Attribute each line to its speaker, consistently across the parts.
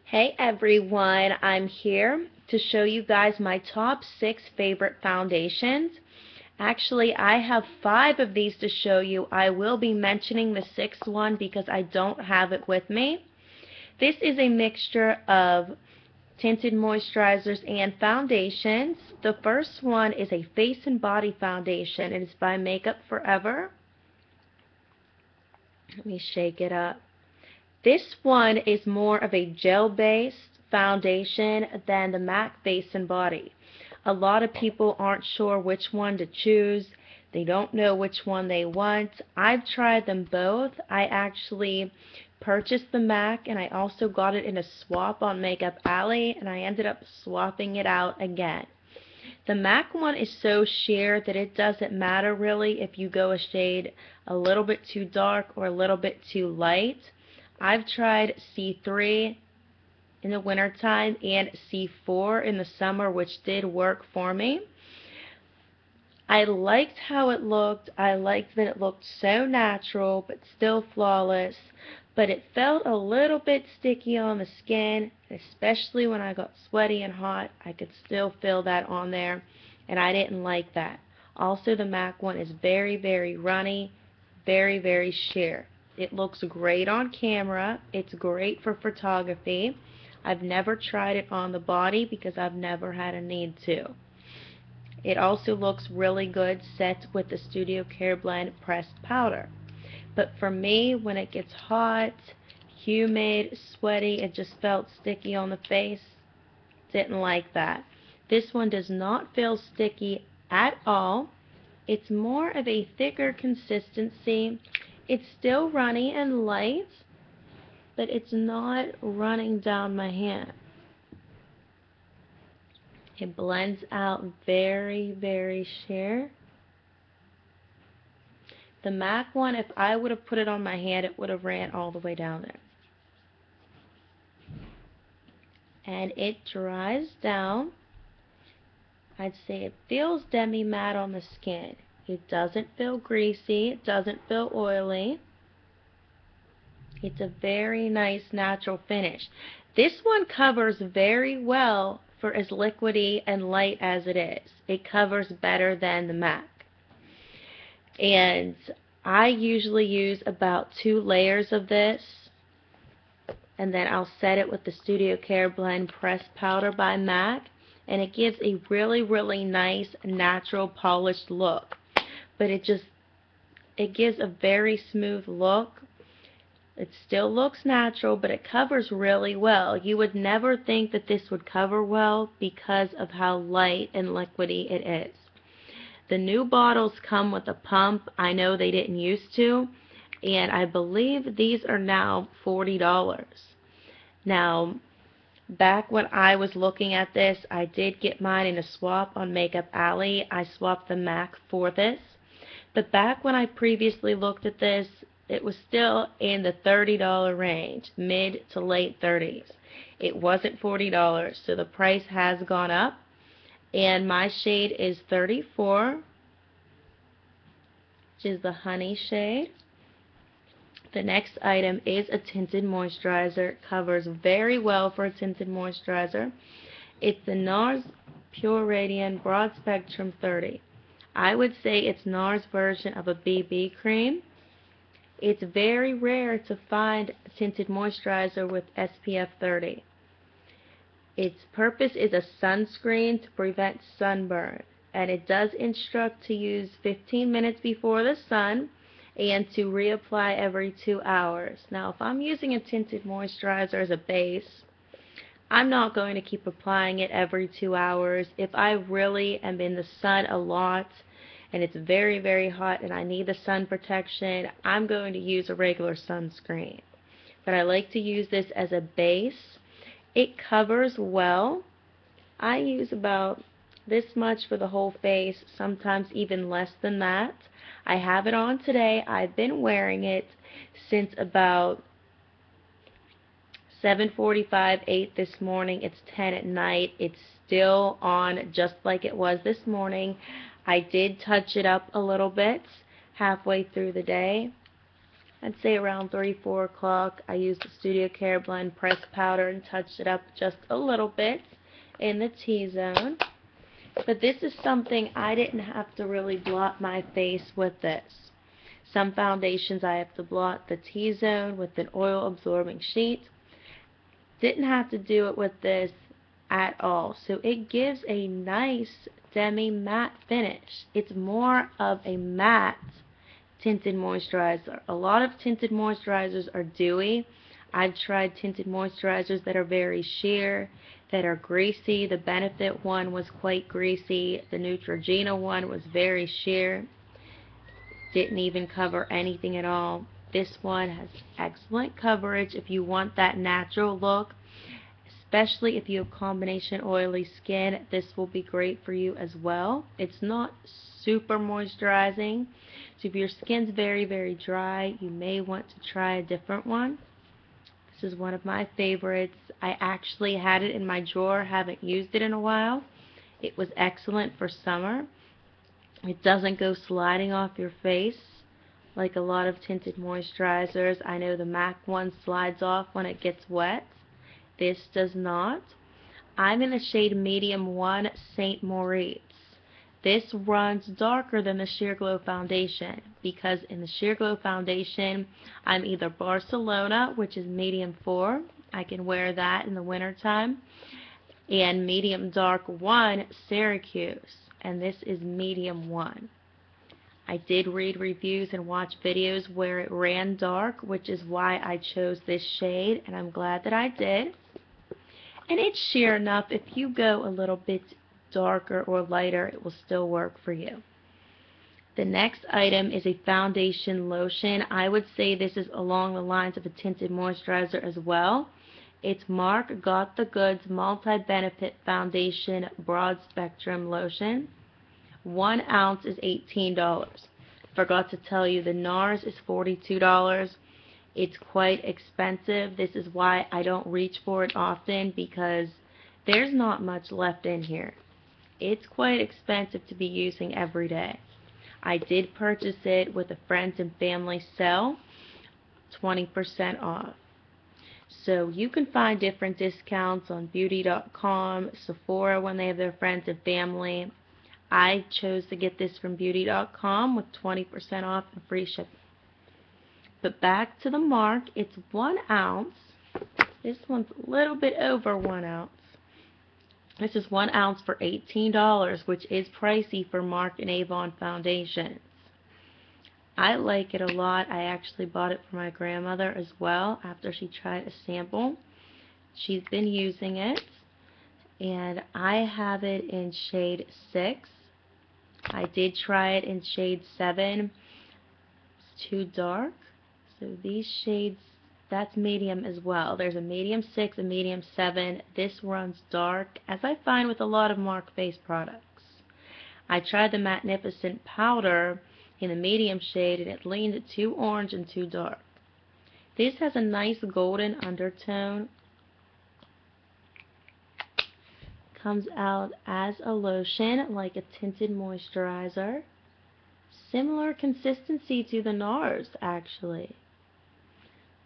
Speaker 1: Hey everyone, I'm here to show you guys my top 6 favorite foundations. Actually, I have 5 of these to show you. I will be mentioning the 6th one because I don't have it with me. This is a mixture of tinted moisturizers and foundations. The first one is a face and body foundation. It is by Makeup Forever. Let me shake it up. This one is more of a gel-based foundation than the MAC Face and Body. A lot of people aren't sure which one to choose. They don't know which one they want. I've tried them both. I actually purchased the MAC and I also got it in a swap on Makeup Alley, and I ended up swapping it out again. The MAC one is so sheer that it doesn't matter really if you go a shade a little bit too dark or a little bit too light. I've tried C3 in the wintertime and C4 in the summer, which did work for me. I liked how it looked. I liked that it looked so natural but still flawless, but it felt a little bit sticky on the skin, especially when I got sweaty and hot. I could still feel that on there, and I didn't like that. Also, the MAC one is very, very runny, very, very sheer. It looks great on camera. It's great for photography. I've never tried it on the body because I've never had a need to. It also looks really good set with the Studio Careblend pressed powder. But for me, when it gets hot, humid, sweaty, it just felt sticky on the face. Didn't like that. This one does not feel sticky at all. It's more of a thicker consistency. It's still runny and light, but it's not running down my hand. It blends out very, very sheer. The MAC one, if I would have put it on my hand, it would have ran all the way down there. And it dries down. I'd say it feels demi-matte on the skin. It doesn't feel greasy. It doesn't feel oily. It's a very nice natural finish. This one covers very well for as liquidy and light as it is. It covers better than the MAC. And I usually use about 2 layers of this, and then I'll set it with the Studio Careblend Pressed Powder by MAC, and it gives a really, really nice natural polished look. But it gives a very smooth look. It still looks natural, but it covers really well. You would never think that this would cover well because of how light and liquidy it is. The new bottles come with a pump. I know they didn't used to, and I believe these are now $40. Now, back when I was looking at this, I did get mine in a swap on Makeup Alley. I swapped the MAC for this. But back when I previously looked at this, it was still in the $30 range, mid to late 30s. It wasn't $40, so the price has gone up. And my shade is 34, which is the honey shade. The next item is a tinted moisturizer. It covers very well for a tinted moisturizer. It's the NARS Pure Radiant Broad Spectrum 30. I would say it's NARS version of a BB cream. It's very rare to find a tinted moisturizer with SPF 30. Its purpose is a sunscreen to prevent sunburn, and it does instruct to use 15 minutes before the sun and to reapply every 2 hours. Now, if I'm using a tinted moisturizer as a base, I'm not going to keep applying it every 2 hours. If I really am in the sun a lot and it's very, very hot and I need the sun protection, I'm going to use a regular sunscreen. But I like to use this as a base. It covers well. I use about this much for the whole face, sometimes even less than that. I have it on today. I've been wearing it since about 7:45, 8 this morning. It's 10 at night. It's still on just like it was this morning. I did touch it up a little bit halfway through the day. I'd say around 3, 4 o'clock. I used the Studio Careblend pressed powder and touched it up just a little bit in the T-zone. But this is something I didn't have to really blot my face with this. Some foundations I have to blot the T-zone with an oil absorbing sheet. Didn't have to do it with this at all. So it gives a nice demi matte finish. It's more of a matte tinted moisturizer. A lot of tinted moisturizers are dewy. I've tried tinted moisturizers that are very sheer, that are greasy. The Benefit one was quite greasy. The Neutrogena one was very sheer. Didn't even cover anything at all. This one has excellent coverage if you want that natural look, especially if you have combination oily skin. This will be great for you as well. It's not super moisturizing, so if your skin's very, very dry, you may want to try a different one. This is one of my favorites. I actually had it in my drawer, haven't used it in a while. It was excellent for summer. It doesn't go sliding off your face like a lot of tinted moisturizers. I know the MAC one slides off when it gets wet. This does not. I'm in the shade Medium 1 St. Moritz. This runs darker than the Sheer Glow foundation because in the Sheer Glow foundation I'm either Barcelona, which is Medium 4. I can wear that in the winter time. And Medium Dark 1 Syracuse. And this is Medium 1. I did read reviews and watch videos where it ran dark, which is why I chose this shade, and I'm glad that I did. And it's sheer enough. If you go a little bit darker or lighter, it will still work for you. The next item is a foundation lotion. I would say this is along the lines of a tinted moisturizer as well. It's Marc Got the Goods Multi-Benefit Foundation Broad Spectrum Lotion. 1 ounce is $18. Forgot to tell you the NARS is $42. It's quite expensive. This is why I don't reach for it often because there's not much left in here. It's quite expensive to be using every day. I did purchase it with a friends and family sale, 20% off. So you can find different discounts on beauty.com, Sephora when they have their friends and family. I chose to get this from beauty.com with 20% off and free shipping. But back to the Marc, it's 1 ounce. This one's a little bit over 1 ounce. This is 1 ounce for $18, which is pricey for Marc and Avon foundations. I like it a lot. I actually bought it for my grandmother as well after she tried a sample. She's been using it, and I have it in shade 6. I did try it in shade 7. It's too dark. So these shades, that's medium as well. There's a medium 6 and medium 7. This runs dark, as I find with a lot of Marc face products. I tried the Magnificent powder in the medium shade, and it leaned too orange and too dark. This has a nice golden undertone. Comes out as a lotion, like a tinted moisturizer. Similar consistency to the NARS, actually.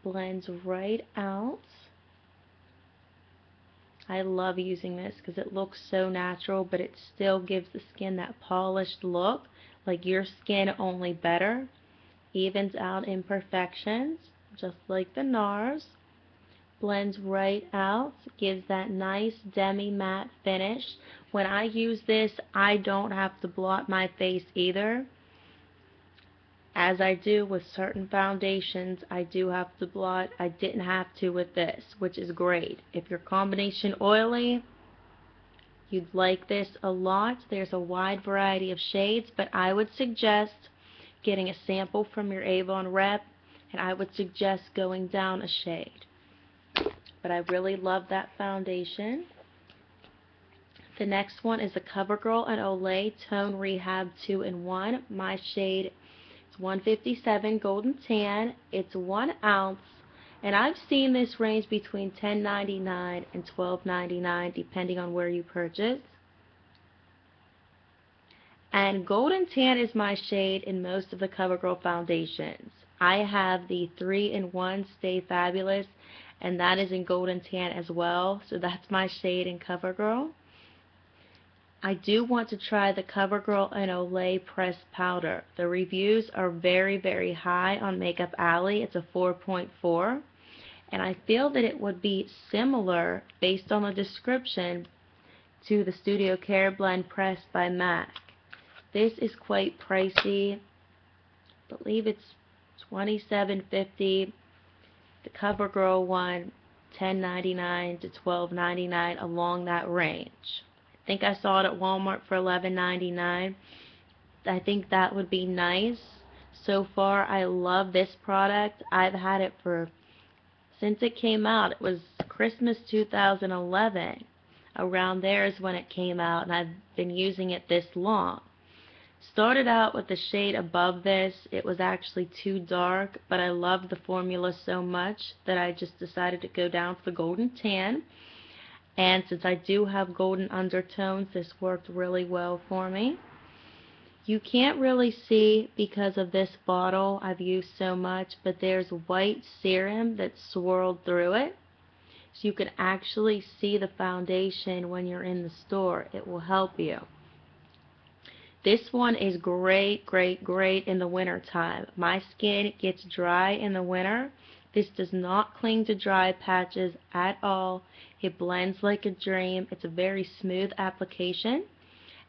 Speaker 1: Blends right out. I love using this because it looks so natural, but it still gives the skin that polished look, like your skin, only better. Evens out imperfections, just like the NARS. Blends right out, gives that nice demi-matte finish. When I use this, I don't have to blot my face either. As I do with certain foundations, I do have to blot. I didn't have to with this, which is great. If you're combination oily, you'd like this a lot. There's a wide variety of shades, but I would suggest getting a sample from your Avon rep, and I would suggest going down a shade. But I really love that foundation. The next one is the Covergirl and Olay Tone Rehab 2-in-1. My shade is 157 Golden Tan. It's 1 ounce, and I've seen this range between $10.99 and $12.99 depending on where you purchase. And Golden Tan is my shade in most of the Covergirl foundations. I have the 3-in-1 Stay Fabulous, and that is in Golden Tan as well, so that's my shade in Covergirl. I do want to try the Covergirl and Olay pressed powder. The reviews are very, very high on Makeup Alley. It's a 4.4, and I feel that it would be similar, based on the description, to the Studio Careblend pressed by MAC. This is quite pricey. I believe it's $27.50. The CoverGirl one, $10.99 to $12.99, along that range. I think I saw it at Walmart for $11.99. I think that would be nice. So far, I love this product. I've had it since it came out. It was Christmas 2011. Around there is when it came out, and I've been using it this long. Started out with the shade above this. It was actually too dark, but I loved the formula so much that I just decided to go down for the Golden Tan. And since I do have golden undertones, this worked really well for me. You can't really see because of this bottle I've used so much, but there's white serum that's swirled through it. So you can actually see the foundation when you're in the store. It will help you. This one is great, great, great in the winter time. My skin gets dry in the winter. This does not cling to dry patches at all. It blends like a dream. It's a very smooth application,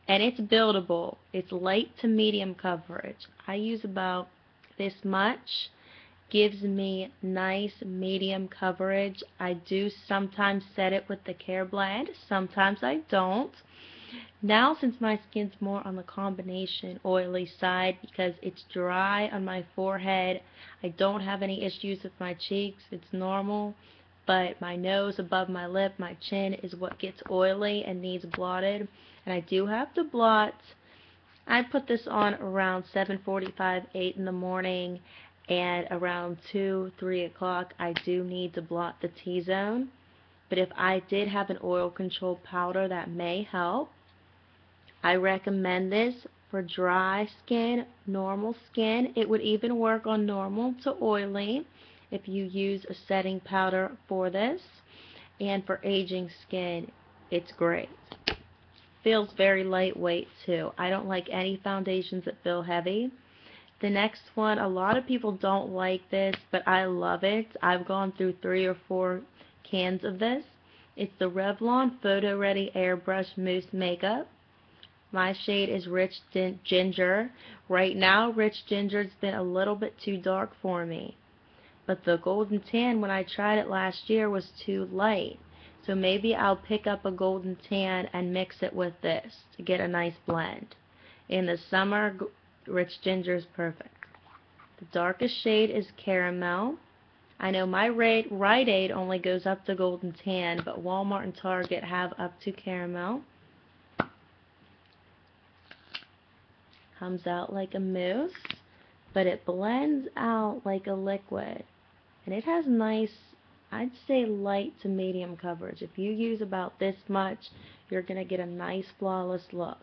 Speaker 1: and it's buildable. It's light to medium coverage. I use about this much. Gives me nice medium coverage. I do sometimes set it with the Careblend. Sometimes I don't. Now, since my skin's more on the combination oily side because it's dry on my forehead, I don't have any issues with my cheeks. It's normal, but my nose, above my lip, my chin is what gets oily and needs blotted, and I do have to blot. I put this on around 7:45, 8 in the morning, and around 2, 3 o'clock I do need to blot the T-zone. But if I did have an oil control powder, that may help. I recommend this for dry skin, normal skin. It would even work on normal to oily if you use a setting powder for this. And for aging skin, it's great. Feels very lightweight too. I don't like any foundations that feel heavy. The next one, a lot of people don't like this, but I love it. I've gone through 3 or 4 cans of this. It's the Revlon PhotoReady Airbrush Mousse Makeup. My shade is Rich Ginger. Right now, Rich Ginger's been a little bit too dark for me. But the Golden Tan, when I tried it last year, was too light. So maybe I'll pick up a Golden Tan and mix it with this to get a nice blend. In the summer, Rich Ginger is perfect. The darkest shade is Caramel. I know my Rite Aid only goes up to Golden Tan, but Walmart and Target have up to Caramel. Comes out like a mousse, but it blends out like a liquid. And it has nice, I'd say light to medium coverage. If you use about this much, you're going to get a nice flawless look.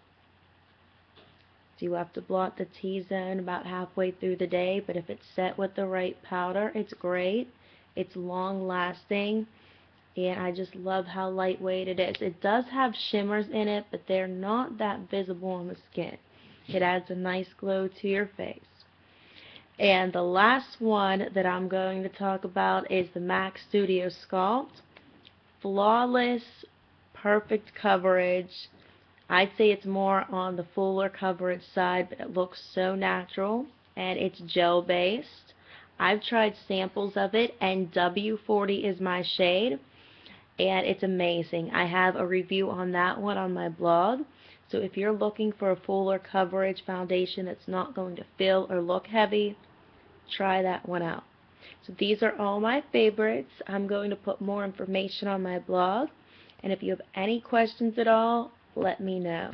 Speaker 1: So you have to blot the T-zone about halfway through the day, but if it's set with the right powder, it's great. It's long lasting, and I just love how lightweight it is. It does have shimmers in it, but they're not that visible on the skin. It adds a nice glow to your face. And the last one that I'm going to talk about is the MAC Studio Sculpt. Flawless, perfect coverage. I'd say it's more on the fuller coverage side, but it looks so natural, and it's gel based. I've tried samples of it, and W40 is my shade, and it's amazing. I have a review on that one on my blog. So if you're looking for a fuller coverage foundation that's not going to feel or look heavy, try that one out. So these are all my favorites. I'm going to put more information on my blog, and if you have any questions at all, let me know.